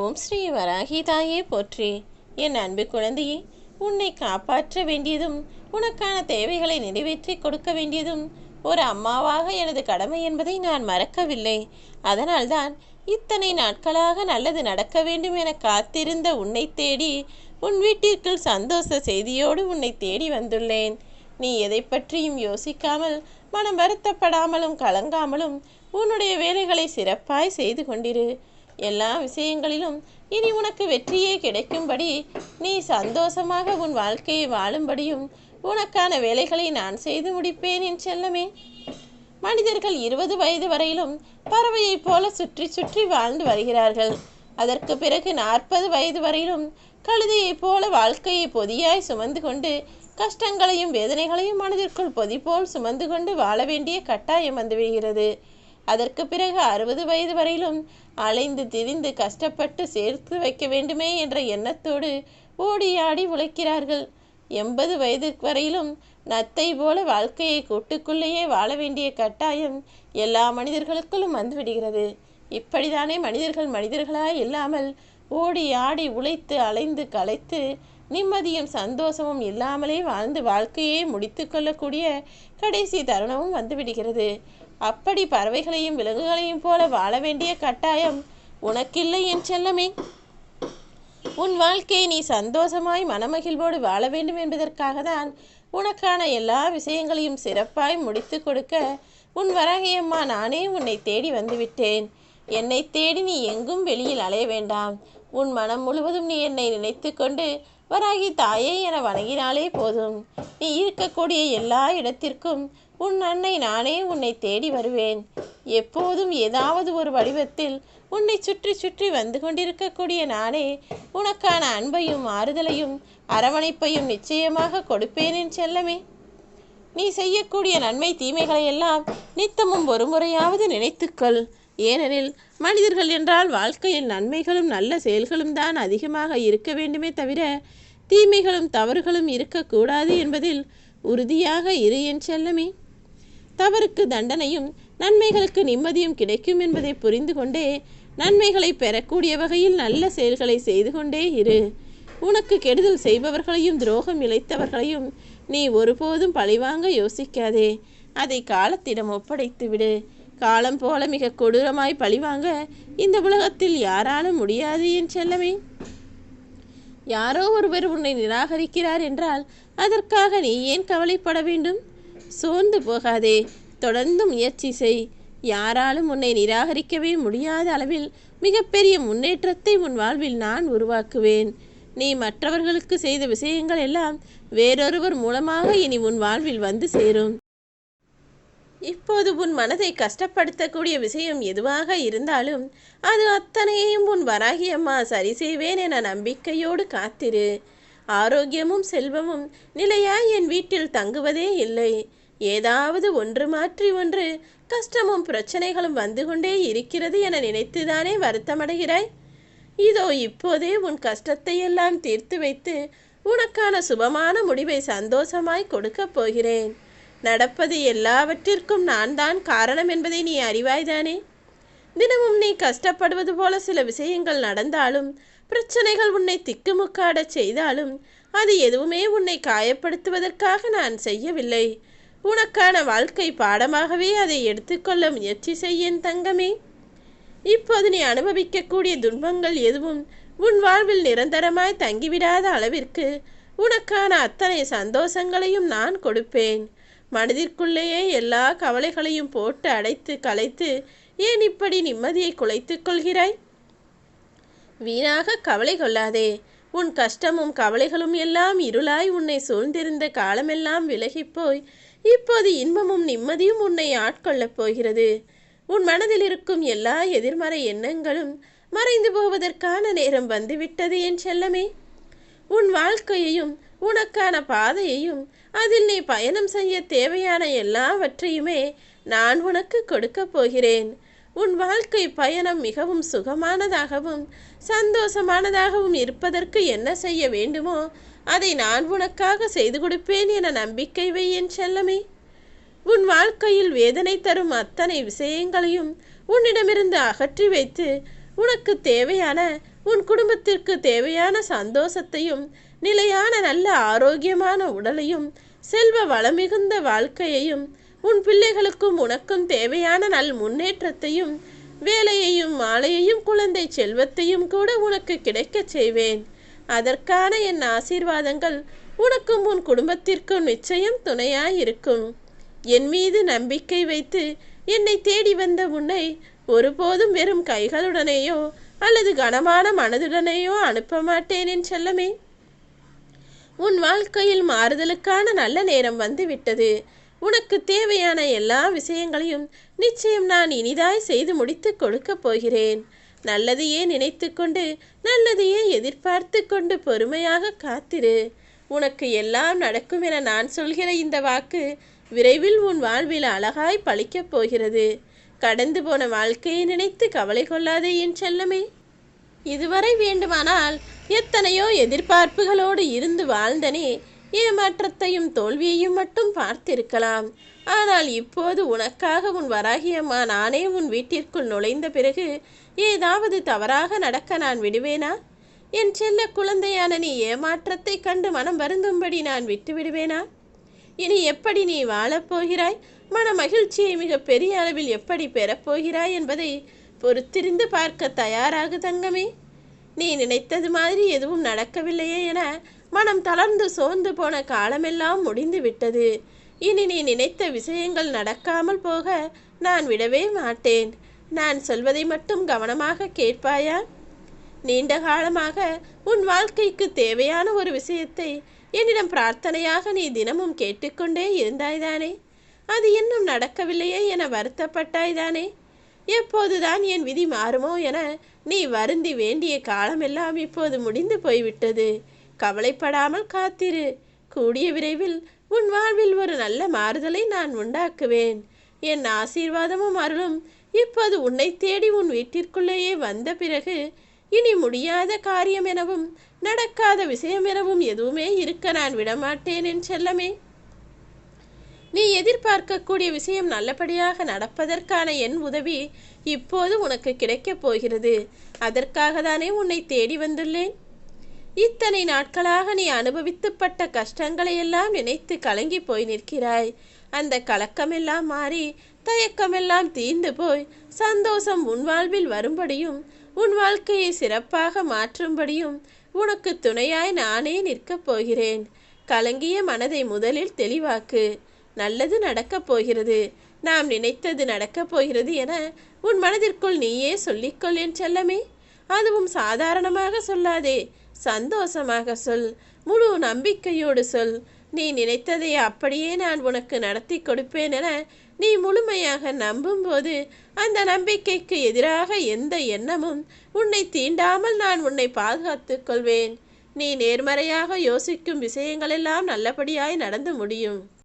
ஓம் ஸ்ரீ வராகி தாயே போற்றி. என் அன்பு குழந்தையே, உன்னை காப்பாற்ற வேண்டியதும் உனக்கான தேவைகளை நிறைவேற்றி கொடுக்க வேண்டியதும் ஒரு அம்மாவாக எனது கடமை என்பதை நான் மறக்கவில்லை. அதனால்தான் இத்தனை நாட்களாக நல்லது நடக்க வேண்டும் என காத்திருந்த உன்னை தேடி உன் வீட்டிற்குள் சந்தோஷ செய்தியோடு உன்னை தேடி வந்துள்ளேன். நீ எதை பற்றியும் யோசிக்காமல், மனம் வருத்தப்படாமலும் கலங்காமலும் உன்னுடைய வேலைகளை சிறப்பாய் செய்து கொண்டிரு. எல்லா விஷயங்களிலும் இனி உனக்கு வெற்றியே கிடைக்கும்படி, நீ சந்தோஷமாக உன் வாழ்க்கையை வாழும்படியும் உனக்கான வேலைகளை நான் செய்து முடிப்பேன் என் செல்லமே. மனிதர்கள் 20 வயது வரையிலும் பறவையைப் போல சுற்றி சுற்றி வாழ்ந்து வருகிறார்கள். அதற்கு பிறகு 40 வயது வரையிலும் கழுதையைப் போல வாழ்க்கையை பொதியாய் சுமந்து கொண்டு கஷ்டங்களையும் வேதனைகளையும் மனதிற்குள் பொதி போல் சுமந்து கொண்டு வாழ வேண்டிய கட்டாயம் வந்துவிடுகிறது. அதற்கு பிறகு 60 வயது வரையிலும் அலைந்து திரிந்து கஷ்டப்பட்டு சேர்த்து வைக்க வேண்டுமே என்ற எண்ணத்தோடு ஓடி ஆடி உழைக்கிறார்கள். 80 வயது வரையிலும் நத்தை போல வாழ்க்கையை கூட்டுக்குள்ளேயே வாழ வேண்டிய கட்டாயம் எல்லா மனிதர்களுக்குள்ளும் வந்துவிடுகிறது. இப்படித்தானே மனிதர்கள் மனிதர்களாய் இல்லாமல் ஓடி ஆடி உழைத்து அலைந்து களைத்து நிம்மதியும் சந்தோஷமும் இல்லாமலே வாழ்ந்து வாழ்க்கையே முடித்து கொள்ளக்கூடிய கடைசி தருணமும் வந்துவிடுகிறது. அப்படி பறவைகளையும் விலங்குகளையும் போல வாழ வேண்டிய கட்டாயம் உனக்கில்லை என் செல்லமே. உன் வாழ்க்கையை நீ சந்தோஷமாய் மனமகிழ்வோடு வாழ வேண்டும் என்பதற்காக தான் உனக்கான எல்லா விஷயங்களையும் சிறப்பாய் முடித்து கொடுக்க உன் வராகியம்மா நானே உன்னை தேடி வந்துவிட்டேன். என்னை தேடி நீ எங்கும் வெளியில் அலைய வேண்டாம். உன் மனம் முழுவதும் நீ என்னை நினைத்து கொண்டு வராகி தாயே என வணங்கினாலே போதும். நீ இருக்கக்கூடிய எல்லா இடத்திற்கும் உன் அன்னை நானே உன்னை தேடி வருவேன். எப்போதும் ஏதாவது ஒரு வடிவத்தில் உன்னை சுற்றி சுற்றி வந்து கொண்டிருக்கக்கூடிய நானே உனக்கான அன்பையும் ஆறுதலையும் அரவணைப்பையும் நிச்சயமாக கொடுப்பேன் என் செல்லமே. நீ செய்யக்கூடிய நன்மை தீமைகளை எல்லாம் நித்தமும் ஒரு முறையாவது நினைத்துக்கொள். ஏனெனில் மனிதர்கள் என்றால் வாழ்க்கையில் நன்மைகளும் நல்ல செயல்களும் தான் அதிகமாக இருக்க வேண்டுமே தவிர தீமைகளும் தவறுகளும் இருக்கக்கூடாது என்பதில் உறுதியாக இரு என் செல்லமே. தவறுக்கு தண்டனையும் நன்மைகளுக்கு நிம்மதியும் கிடைக்கும் என்பதை புரிந்து கொண்டே நன்மைகளை பெறக்கூடிய வகையில் நல்ல செயல்களை செய்து கொண்டே இரு. உனக்கு கெடுதல் செய்பவர்களையும் துரோகம் இழைத்தவர்களையும் நீ ஒருபோதும் பழிவாங்க யோசிக்காதே. அதை காலத்திடம் ஒப்படைத்து விடு. காலம் போல மிக கொடூரமாய் பழிவாங்க இந்த உலகத்தில் யாராலும் முடியாது என் செல்லமே. யாரோ ஒருவர் உன்னை நிராகரிக்கிறார் என்றால் அதற்காக நீ ஏன் கவலைப்பட வேண்டும்? சோர்ந்து போகாதே, தொடர்ந்து முயற்சி செய். யாராலும் உன்னை நிராகரிக்கவே முடியாத அளவில் மிகப்பெரிய முன்னேற்றத்தை உன் வாழ்வில் நான் உருவாக்குவேன். நீ மற்றவர்களுக்கு செய்த விஷயங்கள் எல்லாம் வேறொருவர் மூலமாக இனி உன் வாழ்வில் வந்து சேரும். இப்போது உன் மனதை கஷ்டப்படுத்தக்கூடிய விஷயம் எதுவாக இருந்தாலும் அது அத்தனையையும் உன் வராகி அம்மா சரி செய்வேன் என நம்பிக்கையோடு காத்திரு. ஆரோக்கியமும் செல்வமும் நிலையாய் என் வீட்டில் தங்குவதே இல்லை. ஏதாவது ஒன்று மாற்றி ஒன்று கஷ்டமும் பிரச்சனைகளும் வந்து கொண்டே இருக்கிறது என நினைத்துதானே வருத்தமடைகிறாய்? இதோ இப்போதே உன் கஷ்டத்தை எல்லாம் தீர்த்து வைத்து உனக்கான சுபமான முடிவை சந்தோஷமாய் கொடுக்கப் போகிறேன். நடப்பது எல்லாவற்றிற்கும் நான் தான் காரணம் என்பதை நீ அறிவாய்தானே? தினமும் நீ கஷ்டப்படுவது போல சில விஷயங்கள் நடந்தாலும் பிரச்சனைகள் உன்னை திக்குமுக்காடச் செய்தாலும் அது எதுவுமே உன்னை காயப்படுத்துவதற்காக நான் செய்யவில்லை. உனக்கான வாழ்க்கை பாடமாகவே அதை எடுத்துக்கொள்ள முயற்சி செய்யேன் தங்கமே. இப்போது நீ அனுபவிக்கக்கூடிய துன்பங்கள் எதுவும் உன் வாழ்வில் நிரந்தரமாய் தங்கிவிடாத அளவிற்கு உனக்கான அத்தனை சந்தோஷங்களையும் நான் கொடுப்பேன். மனதிற்குள்ளேயே எல்லா கவலைகளையும் போட்டு அடைத்து கலைத்து ஏன் இப்படி நிம்மதியை குலைத்துக் கொள்கிறாய்? வீணாக கவலை கொள்ளாதே. உன் கஷ்டமும் கவலைகளும் எல்லாம் இருளாய் உன்னை சூழ்ந்திருந்த காலமெல்லாம் விலகிப்போய் இப்போது இன்பமும் நிம்மதியும் உன்னை ஆட்கொள்ளப் போகிறது. உன் மனதில் இருக்கும் எல்லா எதிர்மறை எண்ணங்களும் மறைந்து போவதற்கான நேரம் வந்துவிட்டது என் செல்லமே. உன் வாழ்க்கையையும் உனக்கான பாதையையும் அதில் நீ பயணம் செய்ய தேவையான எல்லாவற்றையுமே நான் உனக்கு கொடுக்க போகிறேன். உன் வாழ்க்கை பயணம் மிகவும் சுகமானதாகவும் சந்தோஷமானதாகவும் இருப்பதற்கு என்ன செய்ய வேண்டுமோ அதை நான் உனக்காக செய்து கொடுப்பேன் என நம்பிக்கை வை என் செல்லமே. உன் வாழ்க்கையில் வேதனை தரும் அத்தனை விஷயங்களையும் உன்னிடமிருந்து அகற்றி வைத்து உனக்கு தேவையான உன் குடும்பத்திற்கு தேவையான சந்தோஷத்தையும் நிலையான நல்ல ஆரோக்கியமான உடலையும் செல்வ வளமிகுந்த வாழ்க்கையையும் உன் பிள்ளைகளுக்கும் உனக்கும் தேவையான நல் முன்னேற்றத்தையும் வேலையையும் மாலையையும் குழந்தை செல்வத்தையும் கூட உனக்கு கிடைக்கச் செய்வேன். அதற்கான என் ஆசீர்வாதங்கள் உனக்கும் உன் குடும்பத்திற்கும் நிச்சயம் துணையாயிருக்கும். என் மீது நம்பிக்கை வைத்து என்னை தேடி வந்த உன்னை ஒருபோதும் வெறும் கைகளுடனேயோ அல்லது கனமான மனதுடனேயோ அனுப்ப மாட்டேன் என் செல்லமே. உன் வாழ்க்கையில் மாறுதலுக்கான நல்ல நேரம் வந்துவிட்டது. உனக்கு தேவையான எல்லா விஷயங்களையும் நிச்சயம் நான் இனிதாய் செய்து முடித்து கொடுக்கப் போகிறேன். நல்லதையே நினைத்து கொண்டு நல்லதையே எதிர்பார்த்து கொண்டு பொறுமையாக காத்திரு. உனக்கு எல்லாம் நடக்கும் என நான் சொல்கிற இந்த வாக்கு விரைவில் உன் வாழ்வில் அழகாய் பழிக்கப் போகிறது. கடந்து போன வாழ்க்கையை நினைத்து கவலை கொள்ளாதே என் செல்லமே. இதுவரை வேண்டுமானால் எத்தனையோ எதிர்பார்ப்புகளோடு இருந்து வாழ்ந்தனே, ஏமாற்றத்தையும் தோல்வியையும் மட்டும் பார்த்திருக்கலாம். ஆனால் இப்போது உனக்காக உன் வராகியம்மா நானே உன் வீட்டிற்குள் நுழைந்த பிறகு ஏதாவது தவறாக நடக்க நான் விடுவேனா? என் செல்ல குழந்தையான நீ ஏமாற்றத்தை கண்டு மனம் வருந்தும்படி நான் விட்டு விடுவேனா? இனி எப்படி நீ வாழப்போகிறாய், மன மகிழ்ச்சியை மிக பெரிய அளவில் எப்படி பெறப்போகிறாய் என்பதை பொறுத்திருந்து பார்க்க தயாராகு தங்கமே. நீ நினைத்தது மாதிரி எதுவும் நடக்கவில்லையே என மனம் தளர்ந்து சோர்ந்து போன காலமெல்லாம் முடிந்து விட்டது. இனி நீ நினைத்த விஷயங்கள் நடக்காமல் போக நான் விடவே மாட்டேன். நான் சொல்வதை மட்டும் கவனமாக கேட்பாயா? நீண்ட காலமாக உன் வாழ்க்கைக்கு தேவையான ஒரு விஷயத்தை என்னிடம் பிரார்த்தனையாக நீ தினமும் கேட்டுக்கொண்டே இருந்தாய்தானே? அது இன்னும் நடக்கவில்லையே என வருத்தப்பட்டாய்தானே? எப்போதுதான் என் விதி மாறுமோ என நீ வருந்தி வேண்டிய காலமெல்லாம் இப்போது முடிந்து போய்விட்டது. கவலைப்படாமல் காத்திரு. கூடிய விரைவில் உன் வாழ்வில் ஒரு நல்ல மாறுதலை நான் உண்டாக்குவேன். என் ஆசீர்வாதமும் அருளும் இப்போது உன்னை தேடி உன் வீட்டிற்குள்ளேயே வந்த பிறகு இனி முடியாத காரியம் எனவும் நடக்காத விஷயம் எனவும் எதுவுமே இருக்க நான் விடமாட்டேன் என் செல்லமே. நீ எதிர்பார்க்கக்கூடிய விஷயம் நல்லபடியாக நடப்பதற்கான என் உதவி இப்போது உனக்கு கிடைக்கப் போகிறது. அதற்காக தானே உன்னை தேடி வந்துள்ளேன். இத்தனை நாட்களாக நீ அனுபவித்துப்பட்ட கஷ்டங்களையெல்லாம் நினைத்து கலங்கி போய் நிற்கிறாய். அந்த கலக்கமெல்லாம் மாறி தயக்கமெல்லாம் தீர்ந்து போய் சந்தோஷம் உன் வாழ்வில் வரும்படியும் உன் வாழ்க்கையை சிறப்பாக மாற்றும்படியும் உனக்கு துணையாய் நானே நிற்கப் போகிறேன். கலங்கிய மனதை முதலில் தெளிவாக்கு. நல்லது நடக்கப் போகிறது, நாம் நினைத்தது நடக்கப் போகிறது என உன் மனதிற்குள் நீயே சொல்லிக்கொள் என் செல்லமே. அதுவும் சாதாரணமாக சொல்லாதே, சந்தோஷமாக சொல், முழு நம்பிக்கையோடு சொல். நீ நினைத்ததை அப்படியே நான் உனக்கு நடத்தி கொடுப்பேன் என நீ முழுமையாக நம்பும்போது அந்த நம்பிக்கைக்கு எதிராக எந்த எண்ணமும் உன்னை தீண்டாமல் நான் உன்னை பாதுகாத்துக் கொள்வேன். நீ நேர்மறையாக யோசிக்கும் விஷயங்களெல்லாம் நல்லபடியாய் நடந்து முடியும்.